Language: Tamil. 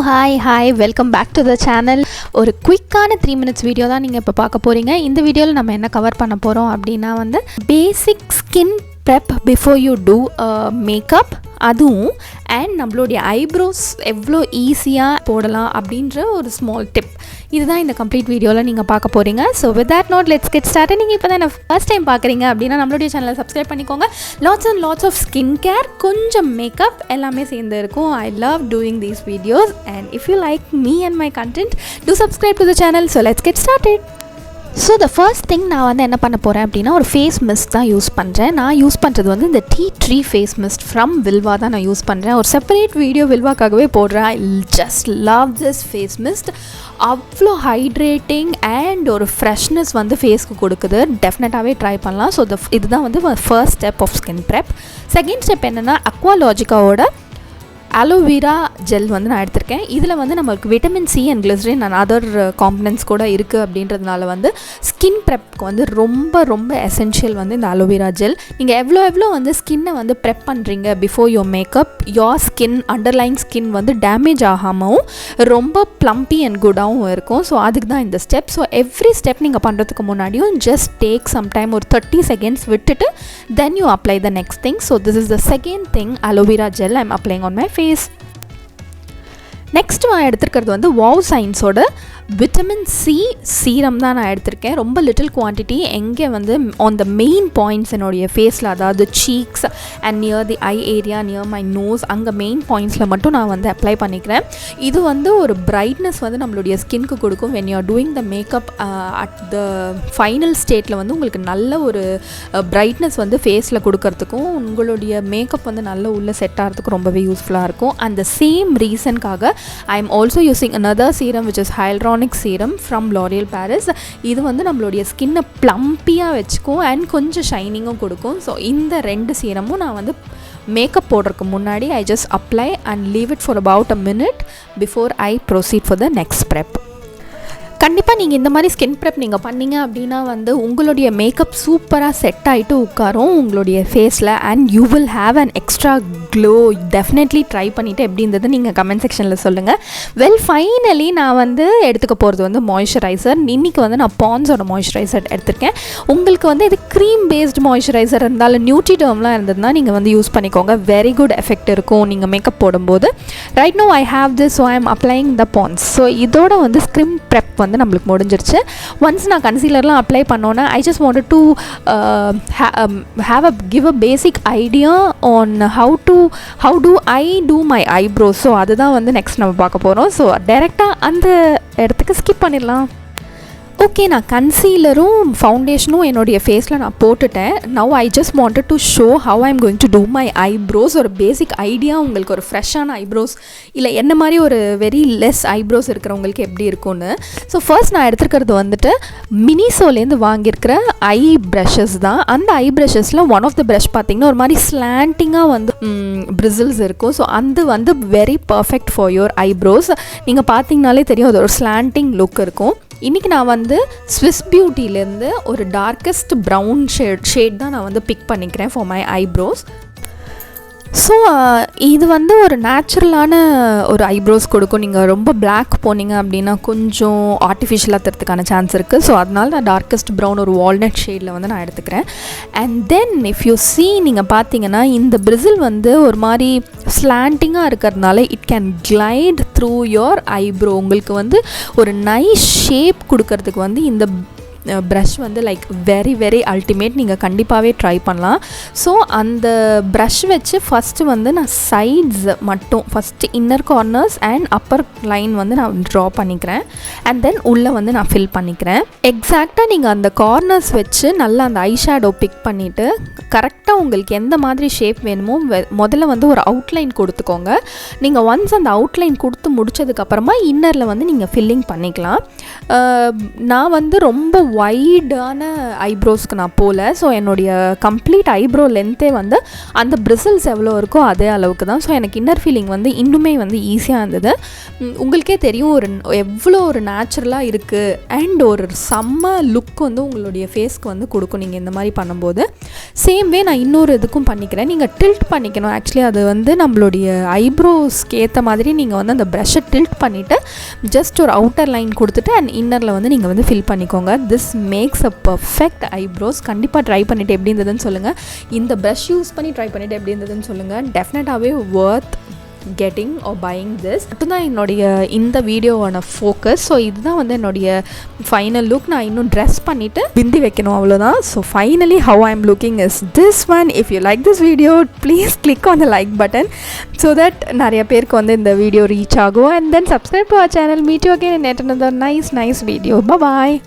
Hi, welcome back to the channel. ஒரு குயிக்கான 3 minutes வீடியோ தான் நீங்கள் இப்போ பார்க்க போகிறீங்க. இந்த வீடியோவில் நம்ம என்ன கவர் பண்ண போகிறோம் அப்படின்னா வந்து basic skin prep before you do makeup, அதுவும் அண்ட் நம்மளுடைய ஐப்ரோஸ் எவ்வளோ ஈஸியாக போடலாம் அப்படின்ற ஒரு ஸ்மால் டிப். இதுதான் இந்த கம்ப்ளீட் வீடியோவில் நீங்கள் பார்க்க போகிறீங்க. So with that note let's get start. நீங்கள் இப்போ தான் என்ன ஃபர்ஸ்ட் டைம் பார்க்குறீங்க அப்படின்னா நம்மளுடைய சேனலை சப்ஸ்கிரைப் பண்ணிக்கோங்க. லாட்ஸ் ஆஃப் ஸ்கின் கேர், கொஞ்சம் மேக்கப் எல்லாமே சேர்ந்து இருக்கும். I love doing these videos and if you like me and my content two subscribe to the channel. So let's get started. So the first thing நான் வந்து என்ன பண்ண போகிறேன் அப்படின்னா ஒரு ஃபேஸ் மிஸ்ட் தான் யூஸ் பண்ணுறேன். நான் யூஸ் பண்ணுறது வந்து இந்த tea tree face mist from Vilvah தான் நான் யூஸ் பண்ணுறேன். ஒரு செப்பரேட் வீடியோ வில்வாக்காகவே போடுறேன். I just love this face mist. அவ்வளோ ஹைட்ரேட்டிங் அண்ட் ஒரு ஃப்ரெஷ்னஸ் வந்து ஃபேஸ்க்கு கொடுக்குது. டெஃபினட்டாகவே ட்ரை பண்ணலாம். ஸோ இதுதான் வந்து first step of skin prep. Second step என்னென்னா அக்வாலாஜிக்காவோட அலோவேரா ஜெல் வந்து நான் எடுத்திருக்கேன். இதில் வந்து நம்மளுக்கு vitamin C and glycerin and other components கூட இருக்குது அப்படின்றதுனால வந்து ஸ்கின் ப்ரெப்க்கு வந்து ரொம்ப எசென்ஷியல் வந்து இந்த அலோவேரா ஜெல். நீங்கள் எவ்வளோ வந்து ஸ்கின்னை வந்து ப்ரெப் பண்ணுறீங்க before your makeup, your skin underline skin வந்து டேமேஜ் ஆகாமவும் ரொம்ப ப்ளம்பி அண்ட் குட்டாகவும் இருக்கும். ஸோ அதுக்கு தான் இந்த ஸ்டெப். ஸோ எவ்ரி ஸ்டெப் நீங்கள் பண்ணுறதுக்கு முன்னாடியும் ஜஸ்ட் டேக் சம் டைம் ஒரு 30 seconds விட்டுட்டு then you apply the next thing. So this is the second thing, aloe vera gel I am applying on my face. Next நான் எடுத்துருக்கிறது வந்து வாவ் சயின்ஸோட விட்டமின் சி சீரம் தான் நான் எடுத்திருக்கேன். ரொம்ப லிட்டில் குவான்டிட்டி, எங்கே வந்து ஆன் த மெயின் பாயிண்ட்ஸ் என்னுடைய ஃபேஸில், அதாவது cheeks and near the eye area, near my nose, அங்கே மெயின் பாயிண்ட்ஸில் மட்டும் நான் வந்து அப்ளை பண்ணிக்கிறேன். இது வந்து ஒரு பிரைட்னஸ் வந்து நம்மளுடைய ஸ்கின்க்கு கொடுக்கும். When you are doing the makeup at the final ஸ்டேட்டில் வந்து உங்களுக்கு நல்ல ஒரு பிரைட்னஸ் வந்து ஃபேஸில் கொடுக்கறதுக்கும் உங்களுடைய மேக்கப் வந்து நல்ல உள்ளே செட் ஆகிறதுக்கும் ரொம்பவே யூஸ்ஃபுல்லாக இருக்கும். அந்த சேம் ரீசனுக்காக I am also using another serum which is hyaluronic serum from L'Oreal Paris. இது வந்து நம்மளுடைய ஸ்கின்னை ப்ளம்பியாக வச்சுக்கும் அண்ட் கொஞ்சம் ஷைனிங்கும் கொடுக்கும். ஸோ இந்த ரெண்டு சீரமும் நான் வந்து மேக்கப் போடுறதுக்கு முன்னாடி I just apply and leave it for about a minute before I proceed for the next prep. கண்டிப்பாக நீங்கள் இந்த மாதிரி ஸ்கின் ப்ரெப் நீங்கள் பண்ணிங்க அப்படின்னா வந்து உங்களுடைய மேக்கப் சூப்பராக செட் ஆகிட்டு உட்காரும் உங்களுடைய ஃபேஸில் and you will have an extra glow. Definitely try பண்ணிவிட்டு எப்படி இருந்தது நீங்கள் கமெண்ட் செக்ஷனில் சொல்லுங்கள். வெல், ஃபைனலி நான் வந்து எடுத்துக்க போகிறது வந்து மாய்ஸ்சரைசர். இன்றைக்கி வந்து நான் பான்ஸோட மாய்ஸ்சரைசர் எடுத்திருக்கேன். உங்களுக்கு வந்து இது க்ரீம் பேஸ்டு மாய்ஸ்சரைசர் இருந்தாலும் நியூட்ரிடர்ம்லாம் இருந்ததுன்னா நீங்கள் வந்து யூஸ் பண்ணிக்கோங்க. வெரி குட் எஃபெக்ட் இருக்கும் நீங்கள் மேக்கப் போடும்போது. Right no I have this, so I am applying the Pond's. ஸோ இதோட வந்து ஸ்கின் ப்ரெப் வந்து நம்மளுக்கு முடிஞ்சிருச்சு. ஒன்ஸ் நான் கன்சீலர்லாம் அப்ளை பண்ணோன்னே ஐ just wanted to give a basic idea on how do I do my eyebrows. So அதுதான் வந்து நெக்ஸ்ட் நம்ம பார்க்க போகிறோம். ஸோ டைரெக்டாக அந்த இடத்துக்கு ஸ்கிப் பண்ணிடலாம். ஓகே, நான் கன்சீலரும் ஃபவுண்டேஷனும் என்னுடைய ஃபேஸில் நான் போட்டுட்டேன். Now I just wanted to show how I am going to do my eyebrows. ஒரு பேசிக் ஐடியா உங்களுக்கு, ஒரு ஃப்ரெஷ்ஷான ஐப்ரோஸ் இல்லை என்ன மாதிரி ஒரு வெரி லெஸ் ஐப்ரோஸ் இருக்கிறவங்களுக்கு எப்படி இருக்கும்னு. ஸோ ஃபர்ஸ்ட் நான் எடுத்துருக்கிறது வந்துட்டு மினிசோலேருந்து வாங்கியிருக்கிற ஐ ப்ரஷஸ் தான். அந்த ஐ ப்ரஷஸில் ஒன் ஆஃப் த ப்ரஷ் பார்த்திங்கன்னா ஒரு மாதிரி ஸ்லாண்டிங்காக வந்து பிரிசில்ஸ் இருக்கும். ஸோ அது வந்து very perfect for your eyebrows. நீங்கள் பார்த்தீங்கனாலே தெரியும், அது ஒரு ஸ்லாண்டிங் லுக் இருக்கும். இன்றைக்கி நான் வந்து ஸ்விஸ் பியூட்டிலேருந்து ஒரு டார்க்கஸ்ட் ப்ரௌன் ஷேட் தான் நான் வந்து பிக் பண்ணிக்கிறேன் ஃபார் மை ஐப்ரோஸ். ஸோ இது வந்து ஒரு நேச்சுரலான ஒரு ஐப்ரோஸ் கொடுக்கும். நீங்கள் ரொம்ப பிளாக் போனீங்க அப்படின்னா கொஞ்சம் ஆர்டிஃபிஷியலாக தரத்துக்கான சான்ஸ் இருக்குது. ஸோ அதனால நான் டார்க்கஸ்ட் ப்ரௌன் ஒரு வால்நட் ஷேடில் வந்து நான் எடுத்துக்கிறேன். And then if you see, நீங்கள் பார்த்தீங்கன்னா இந்த பிரிசில் வந்து ஒரு மாதிரி ஸ்லாண்டிங்காக இருக்கிறதுனால it can glide through your eyebrow. உங்களுக்கு வந்து ஒரு நைஸ் ஷேப் கொடுக்கறதுக்கு வந்து இந்த ப்ரஷ் வந்து லைக் வெரி அல்டிமேட். நீங்கள் கண்டிப்பாகவே ட்ரை பண்ணலாம். ஸோ அந்த ப்ரஷ் வச்சு ஃபஸ்ட்டு வந்து நான் சைட்ஸ் மட்டும், first inner corners and upper line வந்து நான் ட்ரா பண்ணிக்கிறேன். அண்ட் தென் உள்ளே வந்து நான் ஃபில் பண்ணிக்கிறேன். எக்ஸாக்டாக நீங்கள் அந்த கார்னர்ஸ் வச்சு நல்லா அந்த ஐ ஷேடோ பிக் பண்ணிவிட்டு கரெக்டாக உங்களுக்கு எந்த மாதிரி ஷேப் வேணுமோ முதல்ல வந்து ஒரு அவுட்லைன் கொடுத்துக்கோங்க. நீங்கள் ஒன்ஸ் அந்த அவுட்லைன் கொடுத்து முடிச்சதுக்கப்புறமா இன்னரில் வந்து நீங்கள் ஃபில்லிங் பண்ணிக்கலாம். நான் வந்து ரொம்ப வைடான ஐப்ரோஸ்க்கு நான் போகல. ஸோ என்னுடைய கம்ப்ளீட் ஐப்ரோ லென்த்தே வந்து அந்த பிரிசில்ஸ் எவ்வளோ இருக்கோ அதே அளவுக்கு தான். ஸோ எனக்கு இன்னர் ஃபீலிங் வந்து இன்னுமே வந்து ஈஸியாக இருந்தது. உங்களுக்கே தெரியும் எவ்வளோ ஒரு நேச்சுரலாக இருக்குது அண்ட் ஒரு செம்ம லுக் வந்து உங்களுடைய ஃபேஸ்க்கு வந்து கொடுக்கும் நீங்கள் இந்த மாதிரி பண்ணும்போது. சேம் வே நான் இன்னொரு இதுக்கும் பண்ணிக்கிறேன். நீங்கள் டில்ட் பண்ணிக்கணும். ஆக்சுவலி அது வந்து நம்மளுடைய ஐப்ரோஸ்க்கு ஏற்ற மாதிரி நீங்கள் வந்து அந்த ப்ரஷ்ஷை டில்ட் பண்ணிவிட்டு ஜஸ்ட் ஒரு அவுட்டர் லைன் கொடுத்துட்டு அண்ட் இன்னரில் வந்து நீங்கள் வந்து ஃபில் பண்ணிக்கோங்க. This maths a perfect eyebrows. கண்டிப்பாக ட்ரை பண்ணிவிட்டு எப்படி இருந்ததுன்னு சொல்லுங்கள். இந்த ப்ரஷ் யூஸ் பண்ணி ட்ரை பண்ணிவிட்டு எப்படி இருந்ததுன்னு சொல்லுங்கள். டெஃபினட்டாகவே வர்த் getting or buying this. அதுதான் என்னுடைய இந்த வீடியோவான ஃபோக்கஸ். ஸோ இதுதான் வந்து என்னுடைய ஃபைனல் லுக். நான் இன்னும் ட்ரெஸ் பண்ணிவிட்டு பிந்தி வைக்கணும், அவ்வளோதான். So finally how I'm looking is this one. If you like this video, please click on the like button so that நிறைய பேருக்கு வந்து இந்த வீடியோ ரீச் ஆகும். And then subscribe to our channel. Meet you again in another nice video. Bye bye.